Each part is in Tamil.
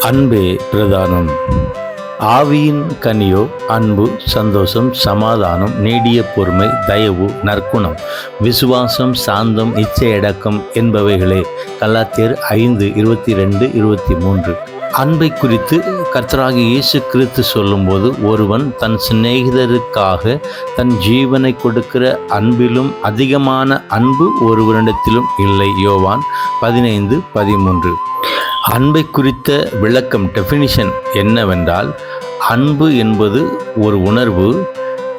அன்பே பிரதானம். ஆவியின் கனியோ அன்பு, சந்தோஷம், சமாதானம், நீடிய பொறுமை, தயவு, நற்குணம், விசுவாசம், சாந்தம், இச்சையடக்கம் என்பவைகளே. கலாத்தியர் 5:22-23. அன்பை குறித்து கர்த்தராகிய இயேசு கிறிஸ்து சொல்லும்போது, ஒருவன் தன் சிநேகிதருக்காக தன் ஜீவனை கொடுக்கிற அன்பிலும் அதிகமான அன்பு ஒருவரிடத்திலும் இல்லை. யோவான் 15:13. அன்பை குறித்த விளக்கம், டெஃபினிஷன் என்னவென்றால், அன்பு என்பது ஒரு உணர்வு.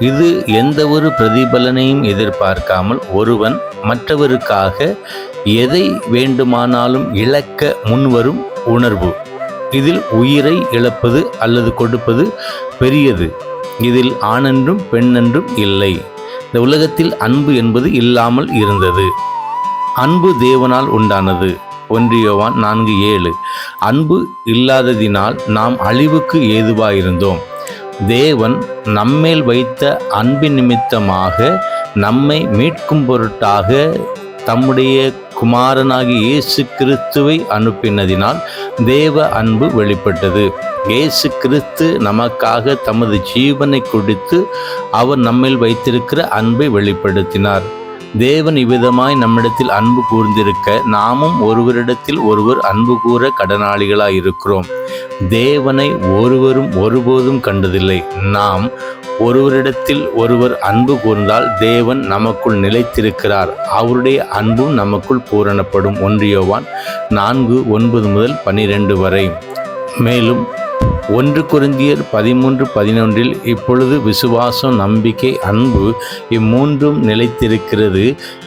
இது எந்த ஒரு பிரதிபலனையும் எதிர்பார்க்காமல் ஒருவன் மற்றவருக்காக எதை வேண்டுமானாலும் இழக்க முன்வரும் உணர்வு. இதில் உயிரை இழப்பது அல்லது கொடுப்பது பெரியது. இதில் ஆணென்றும் பெண்ணென்றும் இல்லை. இந்த உலகத்தில் அன்பு என்பது இல்லாமல் இருந்தது. அன்பு தேவனால் உண்டானது. 1 யோவான் 4:7. அன்பு இல்லாததினால் நாம் அழிவுக்கு ஏதுவாயிருந்தோம். தேவன் நம்மேல் வைத்த அன்பின் நிமித்தமாக நம்மை மீட்கும் பொருட்டாக தம்முடைய குமாரனாகிய இயேசு கிறிஸ்துவை அனுப்பினதினால் தேவ அன்பு வெளிப்பட்டது. இயேசு கிறிஸ்து நமக்காக தமது ஜீவனை கொடுத்து அவர் நம்மேல் வைத்திருக்கிற அன்பை வெளிப்படுத்தினார். தேவன் இவ்விதமாய் நம்மிடத்தில் அன்பு கூர்ந்திருக்க, நாமும் ஒருவரிடத்தில் ஒருவர் அன்பு கூற கடனாளிகளாயிருக்கிறோம். தேவனை ஒருவரும் ஒருபோதும் கண்டதில்லை. நாம் ஒருவரிடத்தில் ஒருவர் அன்பு கூர்ந்தால் தேவன் நமக்குள் நிலைத்திருக்கிறார், அவருடைய அன்பும் நமக்குள் பூரணப்படும். 1 யோவான் 4:9-12 வரை. மேலும் 1 கொரிந்தியர் 13:11 இப்பொழுது விசுவாசம், நம்பிக்கை, அன்பு இம்மூன்றும் நிலைத்திருக்கிறது,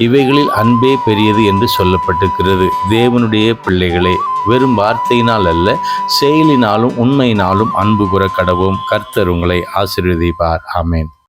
இவைகளில் அன்பே பெரியது என்று சொல்லப்பட்டிருக்கிறது. தேவனுடைய பிள்ளைகளே, வெறும் வார்த்தையினால் அல்ல, செயலினாலும் உண்மையினாலும் அன்பு கூற கடவோம். கர்த்தர் உங்களை ஆசீர்வதிப்பார். ஆமென்.